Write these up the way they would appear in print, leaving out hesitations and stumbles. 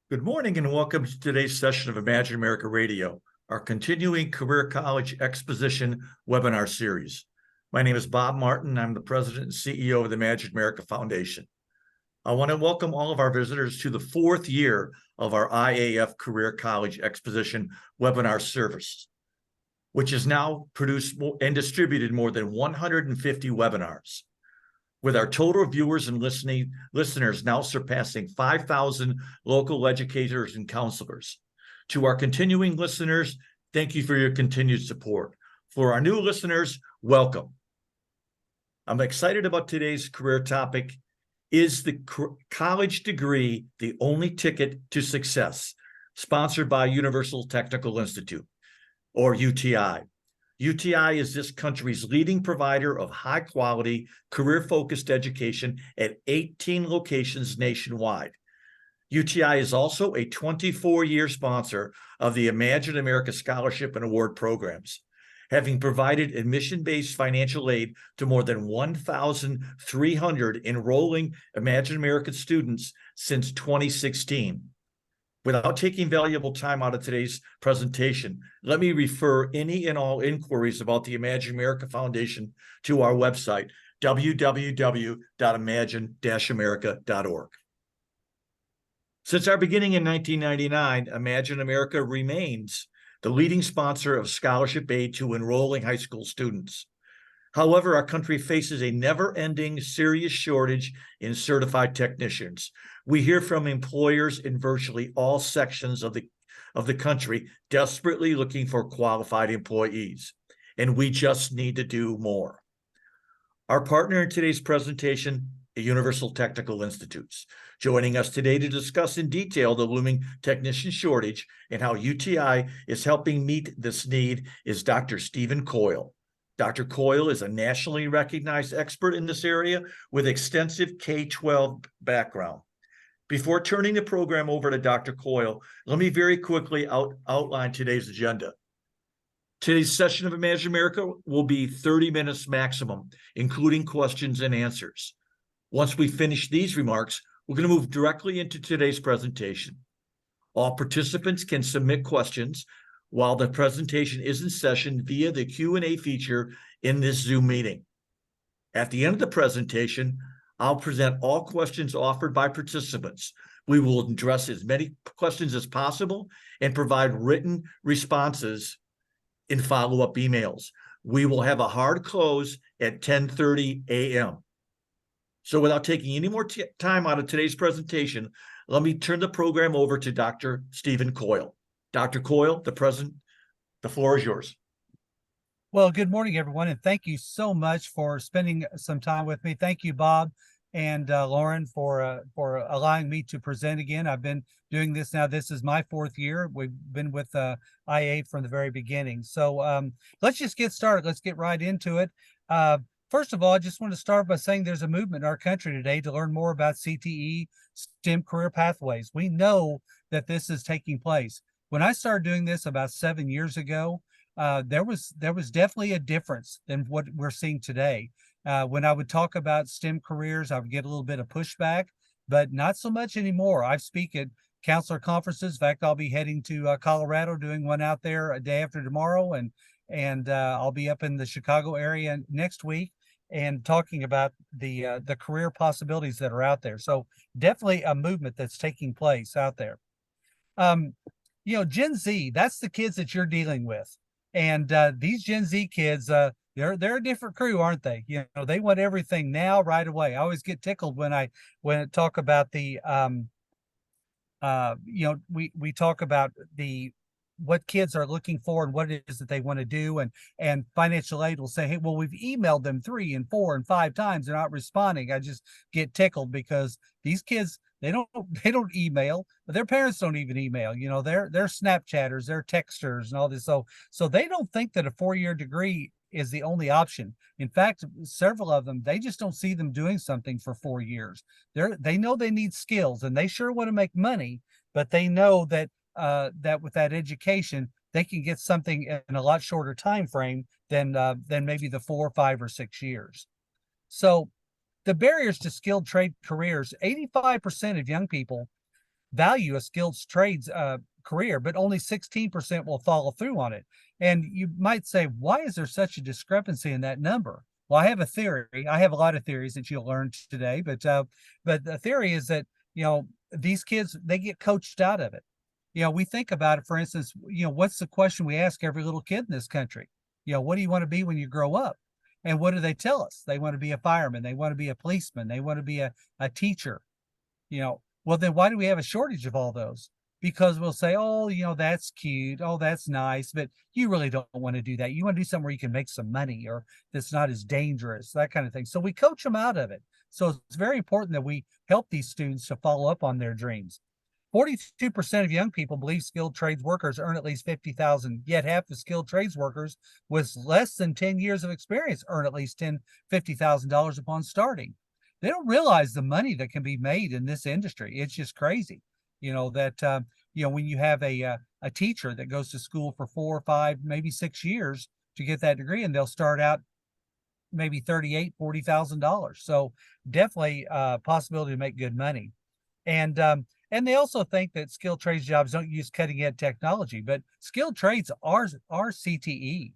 Good morning and welcome to today's session of Imagine America Radio, our continuing Career College Exposition webinar series. My name is Bob Martin. I'm the President and CEO of the Imagine America Foundation. I want to welcome all of our visitors to the fourth year of our IAF Career College Exposition webinar service, which has now produced and distributed more than 150 webinars, with our total viewers and listeners now surpassing 5,000 local educators and counselors. To our continuing listeners, thank you for your continued support. For our new listeners, welcome. I'm excited about today's career topic. Is the college degree the only ticket to success? Sponsored by Universal Technical Institute, or UTI. UTI is this country's leading provider of high-quality, career-focused education at 18 locations nationwide. UTI is also a 24-year sponsor of the Imagine America Scholarship and Award programs, having provided admission-based financial aid to more than 1,300 enrolling Imagine America students since 2016. Without taking valuable time out of today's presentation, let me refer any and all inquiries about the Imagine America Foundation to our website, www.imagine-america.org. Since our beginning in 1999, Imagine America remains the leading sponsor of scholarship aid to enrolling high school students. However, our country faces a never-ending serious shortage in certified technicians. We hear from employers in virtually all sections of the country desperately looking for qualified employees, and we just need to do more. Our partner in today's presentation, the Universal Technical Institutes. Joining us today to discuss in detail the looming technician shortage and how UTI is helping meet this need is Dr. Stephen Coyle. Dr. Coyle is a nationally recognized expert in this area with extensive K-12 background. Before turning the program over to Dr. Coyle, let me very quickly outline today's agenda. Today's session of Imagine America will be 30 minutes maximum, including questions and answers. Once we finish these remarks, we're going to move directly into today's presentation. All participants can submit questions while the presentation is in session via the Q&A feature in this Zoom meeting. At the end of the presentation, I'll present all questions offered by participants. We will address as many questions as possible and provide written responses in follow-up emails. We will have a hard close at 10:30 a.m. So without taking any more time out of today's presentation, let me turn the program over to Dr. Stephen Coyle. Dr. Coyle, the floor is yours. Well, good morning, everyone, and thank you so much for spending some time with me. Thank you, Bob and Lauren, for allowing me to present again. I've been doing this now. This is my fourth year. We've been with IA from the very beginning. So let's just get started. Let's get right into it. First of all, I just want to start by saying there's a movement in our country today to learn more about CTE, STEM career pathways. We know that this is taking place. When I started doing this about 7 years ago, there was definitely a difference than what we're seeing today. When I would talk about STEM careers, I would get a little bit of pushback, but not so much anymore. I speak at counselor conferences. In fact, I'll be heading to Colorado, doing one out there a day after tomorrow, and I'll be up in the Chicago area next week and talking about the career possibilities that are out there. So definitely a movement that's taking place out there. Gen Z, that's the kids that you're dealing with. And these Gen Z kids, they're a different crew, aren't they? They want everything now, right away. I always get tickled when I talk about the, we talk about what kids are looking for and what it is that they want to do. And financial aid will say, hey, well, we've emailed them 3 and 4 and 5 times. They're not responding. I just get tickled because these kids, they don't email, but their parents don't even email. They're Snapchatters, they're texters and all this. So they don't think that a 4-year degree is the only option. In fact, several of them, they just don't see them doing something for 4 years. They know they need skills and they sure want to make money, but they know that that with that education, they can get something in a lot shorter time frame than maybe the 4, 5, or 6 years. So the barriers to skilled trade careers, 85% of young people value a skilled trades career, but only 16% will follow through on it. And you might say, why is there such a discrepancy in that number? Well, I have a theory. I have a lot of theories that you'll learn today, but the theory is that, these kids, they get coached out of it. We think about it, for instance, what's the question we ask every little kid in this country? What do you want to be when you grow up? And what do they tell us? They want to be a fireman. They want to be a policeman. They want to be a teacher. Well, then why do we have a shortage of all those? Because we'll say, oh, that's cute. Oh, that's nice. But you really don't want to do that. You want to do something where you can make some money or that's not as dangerous, that kind of thing. So we coach them out of it. So it's very important that we help these students to follow up on their dreams. 42% of young people believe skilled trades workers earn at least 50,000, yet half the skilled trades workers with less than 10 years of experience earn at least $50,000 upon starting. They don't realize the money that can be made in this industry. It's just crazy, that when you have a teacher that goes to school for 4 or 5, maybe 6 years to get that degree, and they'll start out maybe $40,000. So definitely a possibility to make good money. And they also think that skilled trades jobs don't use cutting edge technology, but skilled trades are CTE.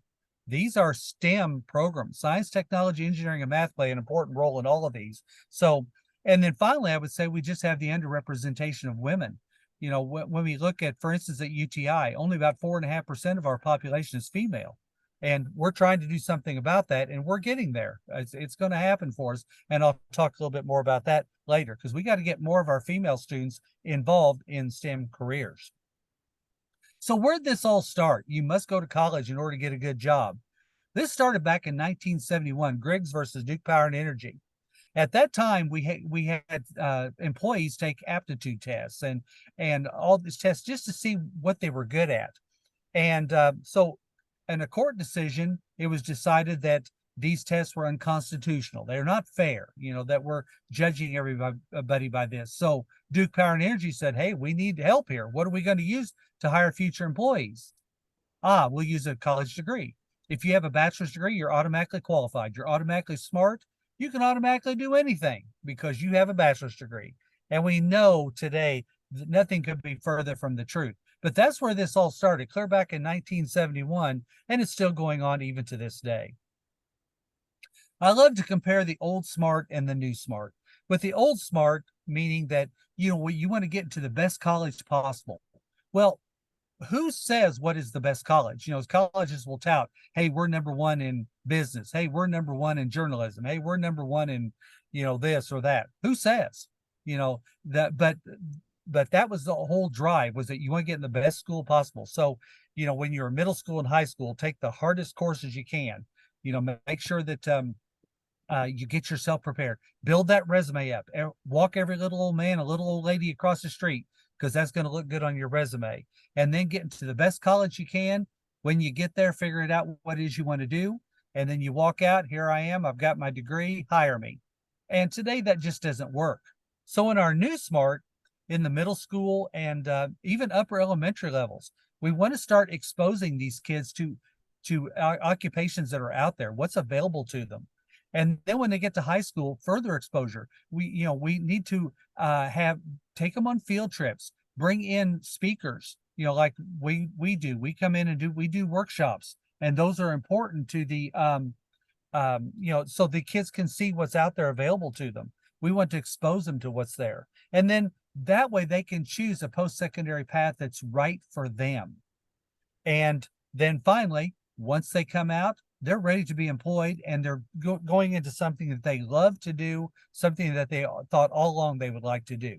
These are STEM programs. Science, technology, engineering, and math play an important role in all of these. So, and then finally, I would say we just have the underrepresentation of women. When we look at, for instance, at UTI, only about 4.5% of our population is female. And we're trying to do something about that, and we're getting there. It's going to happen for us. And I'll talk a little bit more about that later, because we got to get more of our female students involved in STEM careers. So where'd this all start? You must go to college in order to get a good job. This started back in 1971, Griggs versus Duke Power and Energy. At that time, we had employees take aptitude tests and all these tests just to see what they were good at. And so in a court decision, it was decided that these tests were unconstitutional. They're not fair, that we're judging everybody by this. So Duke Power and Energy said, hey, we need help here. What are we going to use to hire future employees? We'll use a college degree. If you have a bachelor's degree, you're automatically qualified. You're automatically smart. You can automatically do anything because you have a bachelor's degree. And we know today that nothing could be further from the truth. But that's where this all started, clear back in 1971, and it's still going on even to this day. I love to compare the old smart and the new smart. With the old smart, meaning that, you want to get into the best college possible. Well, who says what is the best college? Colleges will tout, hey, we're number one in business. Hey, we're number one in journalism. Hey, we're number one in, this or that. Who says? That, but that was the whole drive, was that you want to get in the best school possible. So, when you're in middle school and high school, take the hardest courses you can. Make sure that you get yourself prepared. Build that resume up. Walk every little old man, a little old lady across the street, because that's going to look good on your resume. And then get into the best college you can. When you get there, figure it out what it is you want to do. And then you walk out, here I am, I've got my degree, hire me. And today that just doesn't work. So in our new smart, in the middle school and even upper elementary levels, we want to start exposing these kids to occupations that are out there, what's available to them. And then when they get to high school, further exposure. We need to take them on field trips, bring in speakers, like we do. We come in and we do workshops, and those are important to the so the kids can see what's out there available to them. We want to expose them to what's there. And then that way they can choose a post-secondary path that's right for them. And then finally, once they come out, they're ready to be employed, and they're going into something that they love to do, something that they thought all along they would like to do.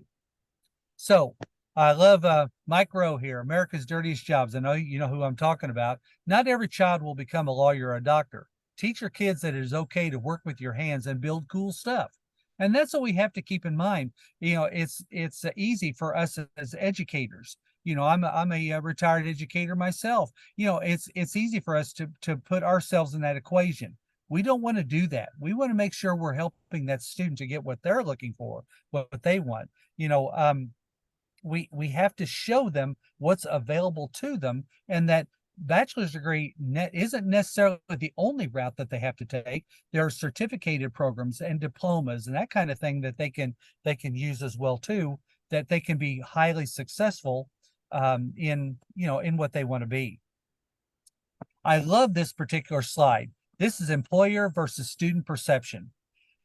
So I love Mike Rowe here, America's Dirtiest Jobs. I know you know who I'm talking about. Not every child will become a lawyer or a doctor. Teach your kids that it is okay to work with your hands and build cool stuff. And that's what we have to keep in mind. It's easy for us as educators. I'm a retired educator myself. It's easy for us to put ourselves in that equation. We don't want to do that. We want to make sure we're helping that student to get what they're looking for, what they want. We have to show them what's available to them, and that bachelor's degree isn't necessarily the only route that they have to take. There are certificated programs and diplomas and that kind of thing that they can use as well too, that they can be highly successful in what they want to be. I love this particular slide. This is employer versus student perception.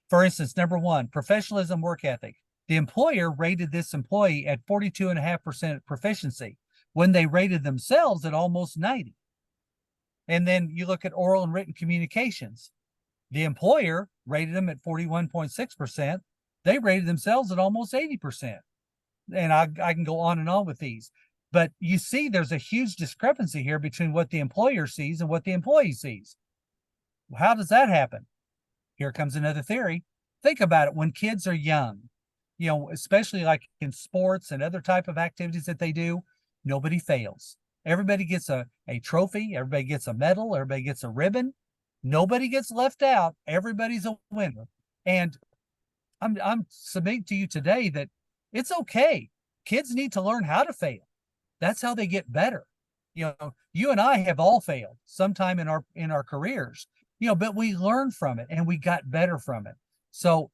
For instance, number one, professionalism, work ethic. The employer rated this employee at 42.5% proficiency when they rated themselves at almost 90. And then you look at oral and written communications. The employer rated them at 41.6%. They rated themselves at almost 80%. And I can go on and on with these. But you see, there's a huge discrepancy here between what the employer sees and what the employee sees. How does that happen? Here comes another theory. Think about it. When kids are young, especially like in sports and other type of activities that they do, nobody fails. Everybody gets a trophy. Everybody gets a medal. Everybody gets a ribbon. Nobody gets left out. Everybody's a winner. And I'm submitting to you today that it's okay. Kids need to learn how to fail. That's how they get better. You and I have all failed sometime in our careers, but we learned from it and we got better from it. So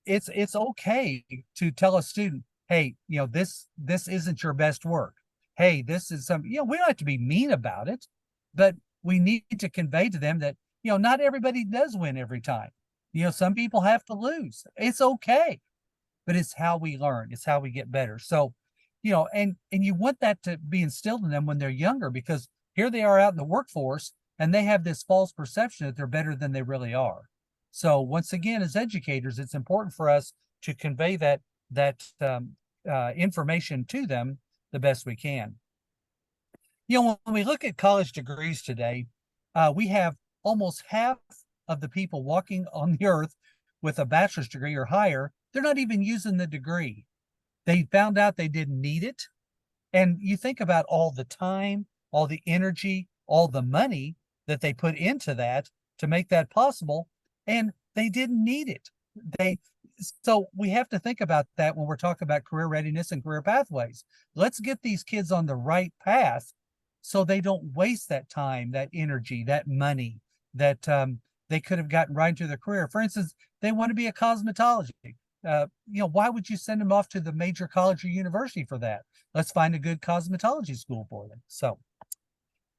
it's okay to tell a student, hey, this isn't your best work. Hey, this is we don't have to be mean about it, but we need to convey to them that, not everybody does win every time. Some people have to lose. It's okay, but it's how we learn. It's how we get better. So, and you want that to be instilled in them when they're younger, because here they are out in the workforce and they have this false perception that they're better than they really are. So once again, as educators, it's important for us to convey that information to them the best we can. When we look at college degrees today, we have almost half of the people walking on the earth with a bachelor's degree or higher. They're not even using the degree. They found out they didn't need it. And you think about all the time, all the energy, all the money that they put into that to make that possible, and they didn't need it. So we have to think about that when we're talking about career readiness and career pathways. Let's get these kids on the right path so they don't waste that time, that energy, that money that they could have gotten right into their career. For instance, they want to be a cosmetologist. Why would you send them off to the major college or university for that? Let's find a good cosmetology school for them. So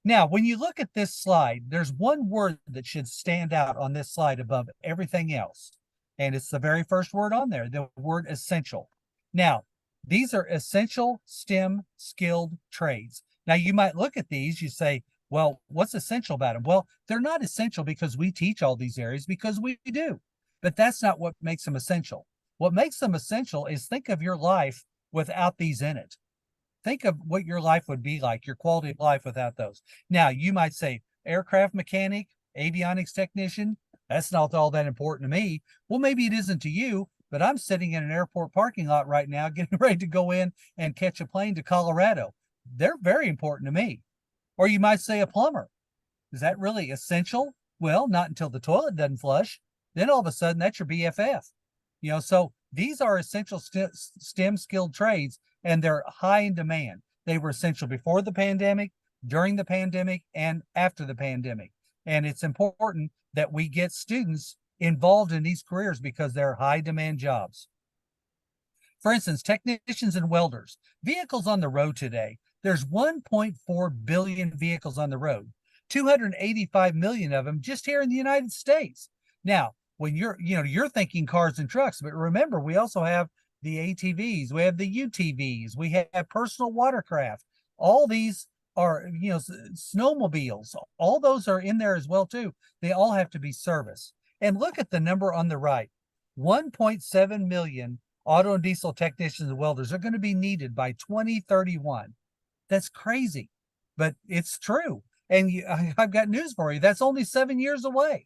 now, when you look at this slide, there's one word that should stand out on this slide above everything else. And it's the very first word on there, the word essential. Now, these are essential STEM skilled trades. Now, you might look at these, you say, well, what's essential about them? Well, they're not essential because we teach all these areas, because we do. But that's not what makes them essential. What makes them essential is think of your life without these in it. Think of what your life would be like, your quality of life without those. Now, you might say aircraft mechanic, avionics technician, that's not all that important to me. Well, maybe it isn't to you, but I'm sitting in an airport parking lot right now, getting ready to go in and catch a plane to Colorado. They're very important to me. Or you might say a plumber. Is that really essential? Well, not until the toilet doesn't flush. Then all of a sudden, that's your BFF. So these are essential STEM skilled trades, and they're high in demand. They were essential before the pandemic, during the pandemic, and after the pandemic. And it's important that we get students involved in these careers because they're high demand jobs. For instance, technicians and welders, vehicles on the road today. There's 1.4 billion vehicles on the road, 285 million of them just here in the United States. Now, when you're thinking cars and trucks, but remember, we also have the ATVs, we have the UTVs, we have personal watercraft. All these are, snowmobiles. All those are in there as well too. They all have to be serviced. And look at the number on the right. 1.7 million auto and diesel technicians and welders are going to be needed by 2031. That's crazy, but it's true. And I've got news for you. That's only 7 years away.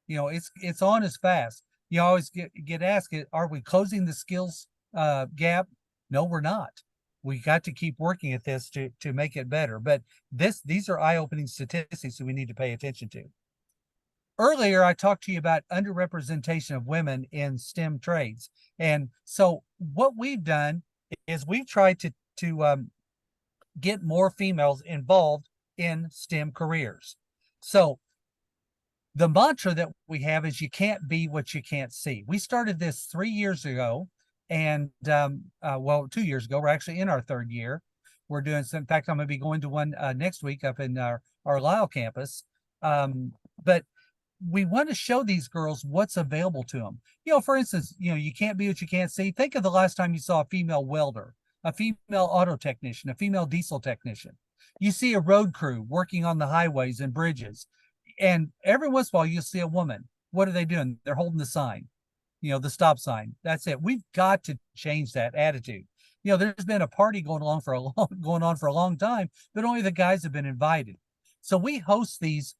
It's on as fast. You always get asked, are we closing the skills gap? No, we're not. We got to keep working at this to make it better. But these are eye-opening statistics that we need to pay attention to. Earlier, I talked to you about underrepresentation of women in STEM trades. And so what we've done is we've tried to get more females involved in STEM careers. So the mantra that we have is you can't be what you can't see. We started this 3 years ago, And well, 2 years ago, we're actually in our third year. We're doing some, in fact, I'm going to be going to one next week up in our Lisle campus. But we want to show these girls what's available to them. For instance, you can't be what you can't see. Think of the last time you saw a female welder, a female auto technician, a female diesel technician. You see a road crew working on the highways and bridges. And every once in a while, you'll see a woman. What are they doing? They're holding the sign, the stop sign. That's it. We've got to change that attitude. There's been a party going on for a long time, but only the guys have been invited. So we host these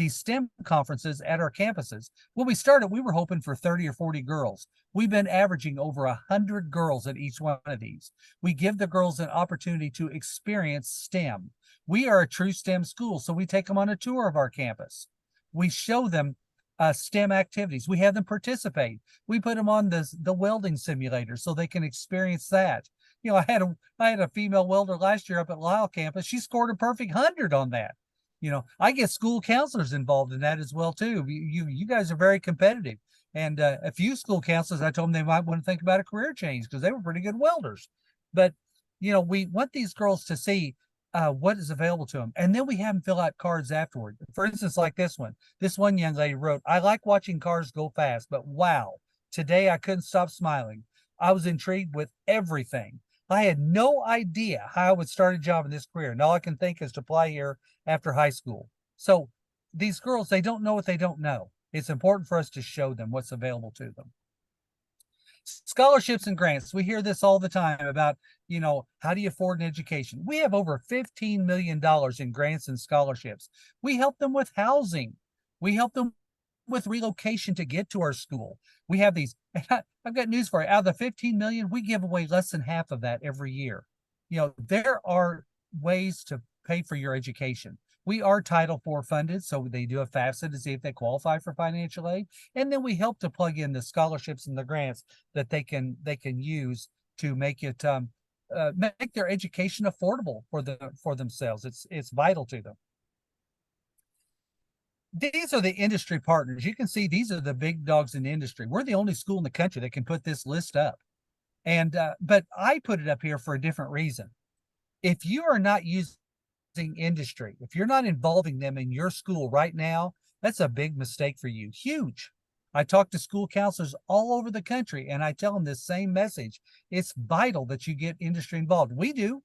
STEM conferences at our campuses. When we started, we were hoping for 30 or 40 girls. We've been averaging over 100 girls at each one of these. We give the girls an opportunity to experience STEM. We are a true STEM school, so we take them on a tour of our campus. We show them STEM activities. We have them participate. We put them on the welding simulator so they can experience that. I had a female welder last year up at Lisle campus. She scored a perfect 100 on that. I get school counselors involved in that as well too. You guys are very competitive, and a few school counselors, I told them they might want to think about a career change because they were pretty good welders. But we want these girls to see what is available to them, and then we have them fill out cards afterward. For instance, like this one. This one young lady wrote, "I like watching cars go fast, but wow, today I couldn't stop smiling. I was intrigued with everything. I had no idea how I would start a job in this career, and all I can think is to apply here after high school." So these girls, they don't know what they don't know. It's important for us to show them what's available to them. Scholarships and grants. We hear this all the time about, how do you afford an education? We have over $15 million in grants and scholarships. We help them with housing. We help them with relocation to get to our school. We have these. I've got news for you. Out of the 15 million, we give away less than half of that every year. There are ways to pay for your education. We are Title IV funded, so they do a FAFSA to see if they qualify for financial aid, and then we help to plug in the scholarships and the grants that they can use to make it make their education affordable for themselves. It's vital to them. These are the industry partners. You can see these are the big dogs in the industry. We're the only school in the country that can put this list up. And but I put it up here for a different reason. If you are not using industry, if you're not involving them in your school right now, that's a big mistake for you. Huge. I talk to school counselors all over the country, and I tell them this same message. It's vital that you get industry involved. We do.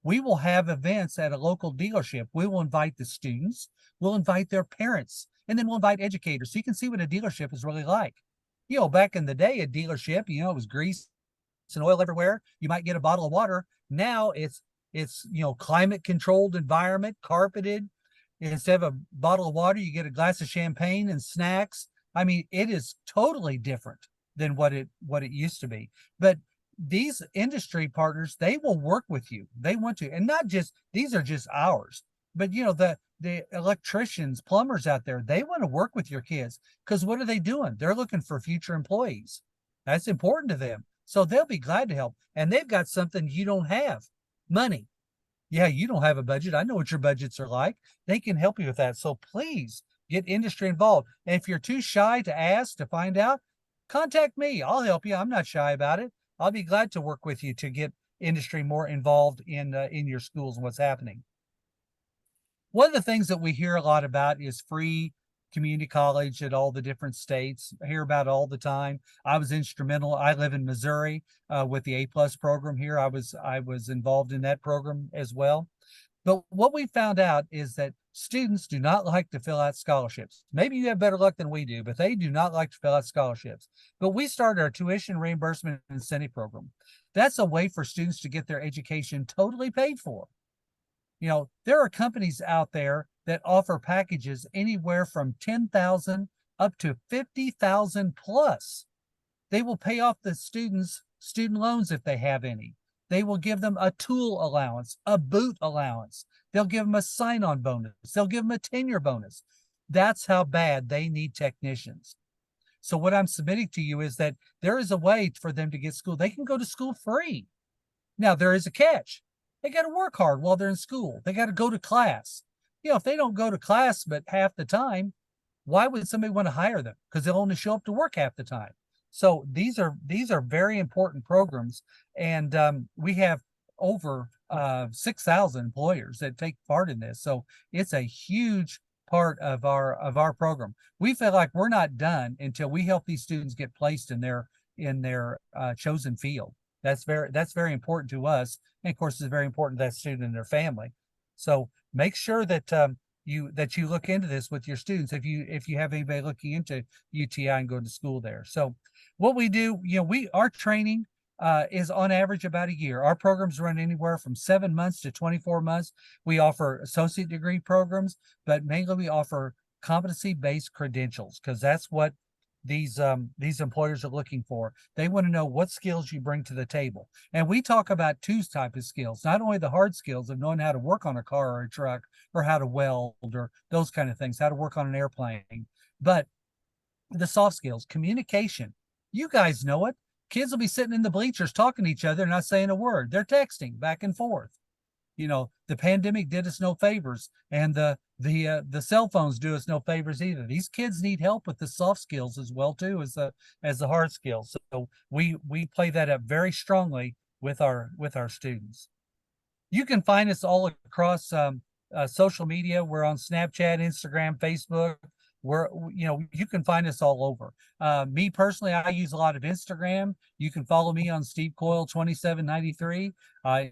We will have events at a local dealership. We will invite the students, we'll invite their parents, and then we'll invite educators so you can see what a dealership is really like. Back in the day, a dealership, it was grease and oil everywhere. You might get a bottle of water. Now it's climate controlled environment, carpeted. Instead of a bottle of water, you get a glass of champagne and snacks. I mean, it is totally different than what it used to be. But these industry partners, they will work with you. They want to, and not just, these are just ours, but the electricians, plumbers out there, they want to work with your kids because what are they doing? They're looking for future employees. That's important to them. So they'll be glad to help. And they've got something you don't have, money. Yeah, you don't have a budget. I know what your budgets are like. They can help you with that. So please get industry involved. And if you're too shy to ask, to find out, contact me. I'll help you. I'm not shy about it. I'll be glad to work with you to get industry more involved in your schools and what's happening. One of the things that we hear a lot about is free community college at all the different states. I hear about it all the time. I was instrumental. I live in Missouri with the A+ program here. I was involved in that program as well. But what we found out is that students do not like to fill out scholarships. Maybe you have better luck than we do, but they do not like to fill out scholarships. But we started our tuition reimbursement incentive program. That's a way for students to get their education totally paid for. There are companies out there that offer packages anywhere from $10,000 up to $50,000 plus. They will pay off the students' student loans if they have any. They will give them a tool allowance, a boot allowance. They'll give them a sign-on bonus. They'll give them a tenure bonus. That's how bad they need technicians. So what I'm submitting to you is that there is a way for them to get school. They can go to school free. Now, there is a catch. They got to work hard while they're in school. They got to go to class. If they don't go to class but half the time, why would somebody want to hire them? Because they'll only show up to work half the time. So these are very important programs, and we have over 6,000 employers that take part in this. So it's a huge part of our program. We feel like we're not done until we help these students get placed in their chosen field. That's very important to us, and of course, it's very important to that student and their family. So make sure that you look into this with your students if you have anybody looking into UTI and going to school there. So what we do, our training is on average about a year. Our programs run anywhere from 7 months to 24 months. We offer associate degree programs, but mainly we offer competency-based credentials, because that's what these employers are looking for. They want to know what skills you bring to the table. And we talk about two types of skills, not only the hard skills of knowing how to work on a car or a truck, or how to weld, or those kind of things, how to work on an airplane, but the soft skills, communication. You guys know it. Kids will be sitting in the bleachers talking to each other, not saying a word. They're texting back and forth. The pandemic did us no favors, and the cell phones do us no favors either. These kids need help with the soft skills as well too as the hard skills. So we play that up very strongly with our students. You can find us all across social media. We're on Snapchat, Instagram, Facebook. You can find us all over. Me personally, I use a lot of Instagram. You can follow me on Steve Coyle 2793.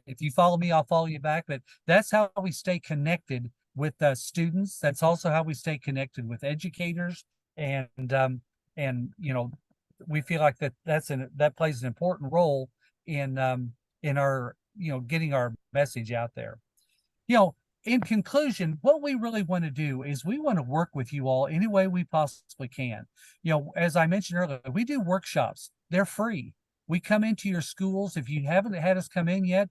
If you follow me, I'll follow you back. But that's how we stay connected with students. That's also how we stay connected with educators, and we feel like that plays an important role in our getting our message out there. In conclusion, what we really want to do is we want to work with you all any way we possibly can. As I mentioned earlier, we do workshops. They're free. We come into your schools. If you haven't had us come in yet,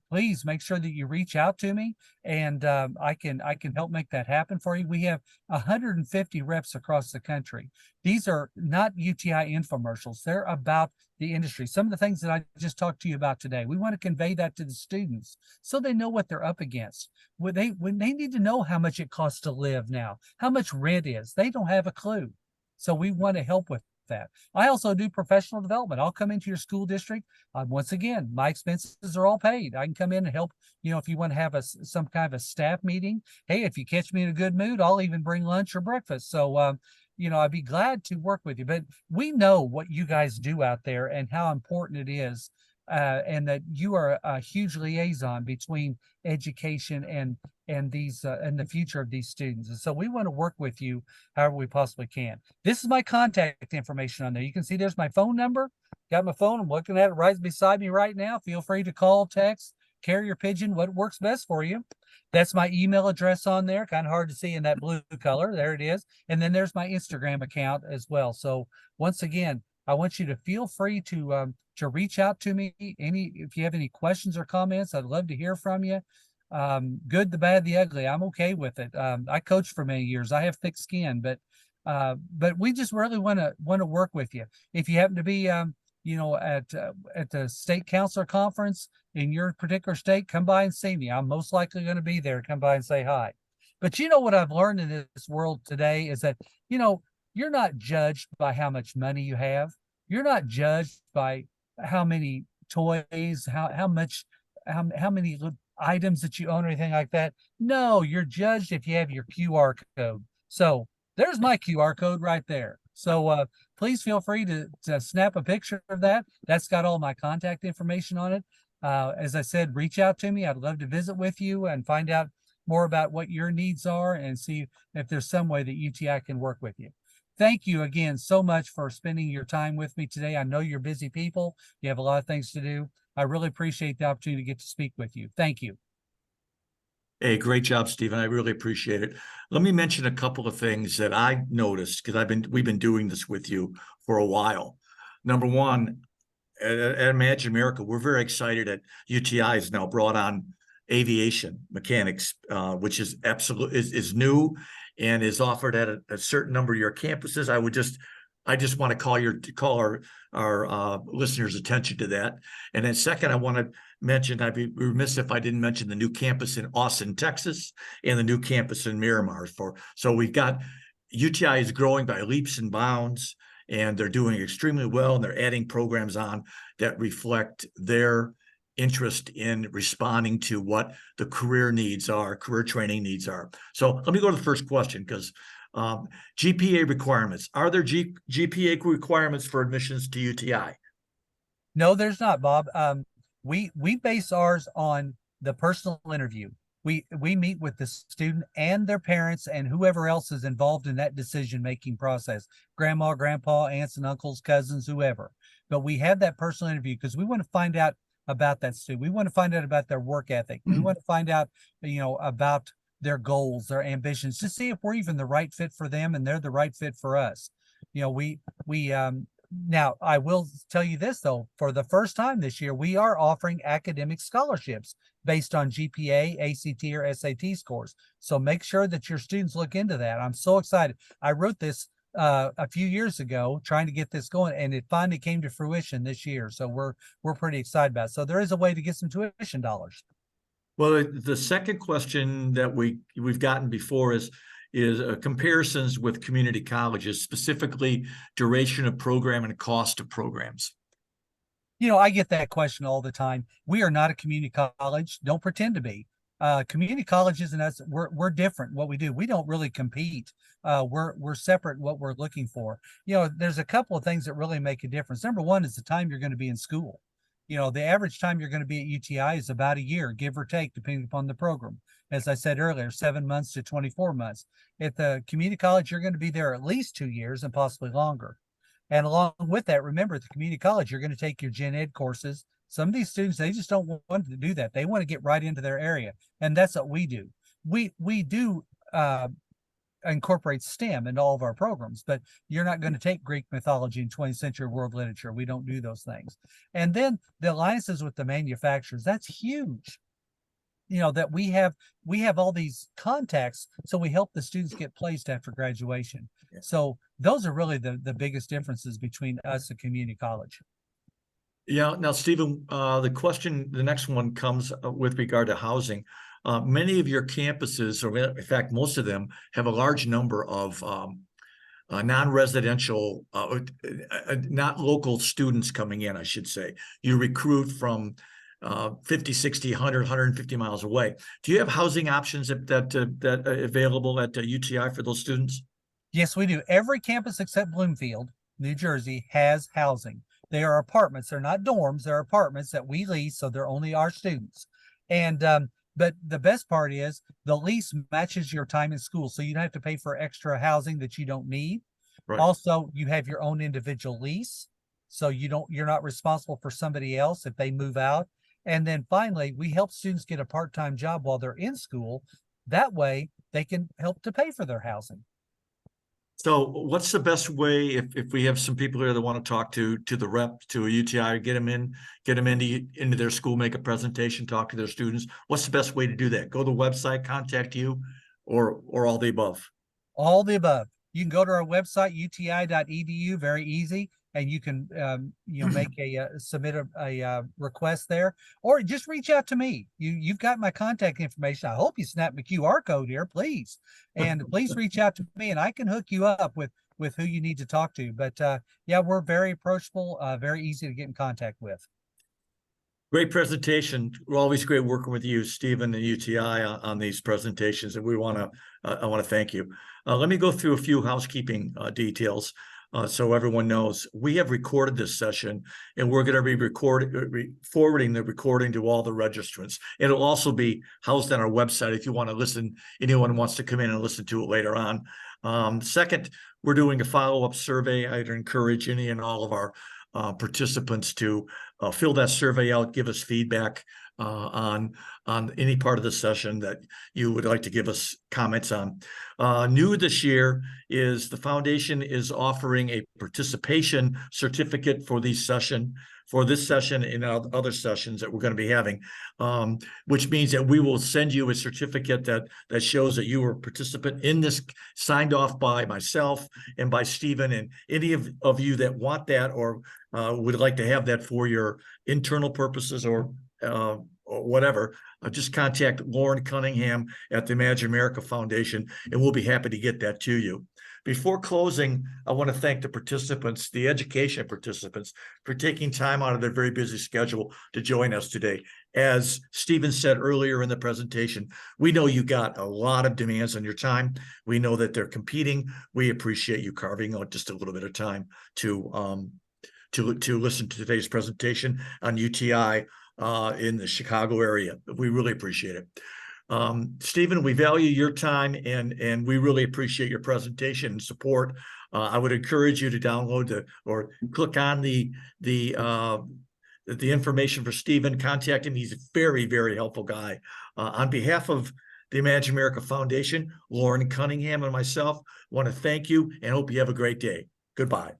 please make sure that you reach out to me, and I can help make that happen for you. We have 150 reps across the country. These are not UTI infomercials. They're about the industry. Some of the things that I just talked to you about today, we want to convey that to the students so they know what they're up against. When they need to know how much it costs to live now, how much rent is. They don't have a clue. So we want to help with that. I also do professional development. I'll come into your school district. Once again, my expenses are all paid. I can come in and help. If you want to have some kind of a staff meeting, hey, if you catch me in a good mood, I'll even bring lunch or breakfast. So, I'd be glad to work with you. But we know what you guys do out there and how important it is, and that you are a huge liaison between education and the future of these students. And so we want to work with you however we possibly can. This is my contact information on there. You can see there's my phone number. Got my phone. I'm looking at it right beside me right now. Feel free to call, text, carrier pigeon, what works best for you. That's my email address on there. Kind of hard to see in that blue color. There it is. And then there's my Instagram account as well. So once again, I want you to feel free to reach out to me. If you have any questions or comments, I'd love to hear from you. Good, the bad, the ugly. I'm okay with it. I coached for many years. I have thick skin, but we just really want to work with you. If you happen to be at the state councilor conference in your particular state, come by and see me. I'm most likely going to be there. Come by and say hi. But what I've learned in this world today is that you're not judged by how much money you have. You're not judged by how many toys, how many items that you own or anything like that. No, you're judged if you have your QR code. So there's my QR code right there. So please feel free to snap a picture of that. That's got all my contact information on it. As I said, reach out to me. I'd love to visit with you and find out more about what your needs are and see if there's some way that UTI can work with you. Thank you again so much for spending your time with me today. I know you're busy people. You have a lot of things to do. I really appreciate the opportunity to get to speak with you. Thank you. Hey, great job, Stephen. I really appreciate it. Let me mention a couple of things that I noticed because we've been doing this with you for a while. Number one, at Imagine America, we're very excited that UTI has now brought on aviation mechanics, which is is new and is offered at a certain number of your campuses. I just want to call our listeners' attention to that. And then second, I want to mention, I'd be remiss if I didn't mention the new campus in Austin, Texas, and the new campus in Miramar. So we've got UTI is growing by leaps and bounds, and they're doing extremely well, and they're adding programs on that reflect their interest in responding to what the career needs are, career training needs are. So let me go to the first question, because GPA requirements. Are there GPA requirements for admissions to UTI? No, there's not, Bob. We base ours on the personal interview. We meet with the student and their parents and whoever else is involved in that decision-making process, grandma, grandpa, aunts and uncles, cousins, whoever. But we have that personal interview because we want to find out about that student. We want to find out about their work ethic. We want to find out, about their goals, their ambitions, to see if we're even the right fit for them and they're the right fit for us. Now, I will tell you this, though, for the first time this year, we are offering academic scholarships based on GPA, ACT, or SAT scores. So make sure that your students look into that. I'm so excited. I wrote this a few years ago, trying to get this going, and it finally came to fruition this year. So we're pretty excited about it. So there is a way to get some tuition dollars. Well, the second question that we've gotten before is comparisons with community colleges, specifically duration of program and cost of programs. I get that question all the time. We are not a community college. Don't pretend to be. Community colleges and us, we're different. What we do, we don't really compete. We're separate in what we're looking for. There's a couple of things that really make a difference. Number one is the time you're going to be in school. The average time you're going to be at UTI is about a year, give or take, depending upon the program. As I said earlier, 7 months to 24 months. At the community college, you're going to be there at least 2 years and possibly longer. And along with that, remember, at the community college, you're going to take your gen ed courses. Some of these students, they just don't want to do that. They want to get right into their area. And that's what we do. We do incorporate STEM in all of our programs, but you're not going to take Greek mythology and 20th century world literature. We don't do those things. And then the alliances with the manufacturers, that's huge. That we have all these contacts, so we help the students get placed after graduation. Yeah. So those are really the biggest differences between us and community college. Yeah. Now, Stephen, the next one comes with regard to housing. Many of your campuses, or in fact, most of them, have a large number of non-residential, not local students coming in, I should say. You recruit from 50, 60, 100, 150 miles away. Do you have housing options that available at UTI for those students? Yes, we do. Every campus except Bloomfield, New Jersey, has housing. They are apartments. They're not dorms. They're apartments that we lease, so they're only our students. And but the best part is the lease matches your time in school, so you don't have to pay for extra housing that you don't need. Right. Also, you have your own individual lease, so you're not responsible for somebody else if they move out. And then finally, we help students get a part-time job while they're in school. That way, they can help to pay for their housing. So what's the best way, if we have some people here that want to talk to the rep, to a UTI, get them into their school, make a presentation, talk to their students? What's the best way to do that? Go to the website, contact you, or all the above? All the above. You can go to our website, uti.edu, very easy, and you can submit a request there, or just reach out to me. You've got my contact information. I hope you snap the QR code here, please, and please reach out to me, and I can hook you up with who you need to talk to. But yeah, we're very approachable, very easy to get in contact with. Great presentation. We're always great working with you, Stephen, and UTI on these presentations, and I want to thank you. Let me go through a few housekeeping details so everyone knows. We have recorded this session, and we're going to be forwarding the recording to all the registrants. It'll also be housed on our website if you want to listen. Anyone wants to come in and listen to it later on. Second, we're doing a follow-up survey. I'd encourage any and all of our participants to fill that survey out, give us feedback on any part of the session that you would like to give us comments on. New this year is the foundation is offering a participation certificate for this session and other sessions that we're going to be having, which means that we will send you a certificate that shows that you were a participant in this, signed off by myself and by Stephen, and any of you that want that or would like to have that for your internal purposes or whatever, just contact Lauren Cunningham at the Imagine America Foundation, and we'll be happy to get that to you. Before closing, I want to thank the participants, the education participants, for taking time out of their very busy schedule to join us today. As Stephen said earlier in the presentation, we know you got a lot of demands on your time. We know that they're competing. We appreciate you carving out just a little bit of time to listen to today's presentation on UTI in the Chicago area. We really appreciate it. Stephen, we value your time and we really appreciate your presentation and support. I would encourage you to download or click on the information for Stephen. Contact him. He's a very, very helpful guy. On behalf of the Imagine America Foundation, Lauren Cunningham and myself want to thank you and hope you have a great day. Goodbye.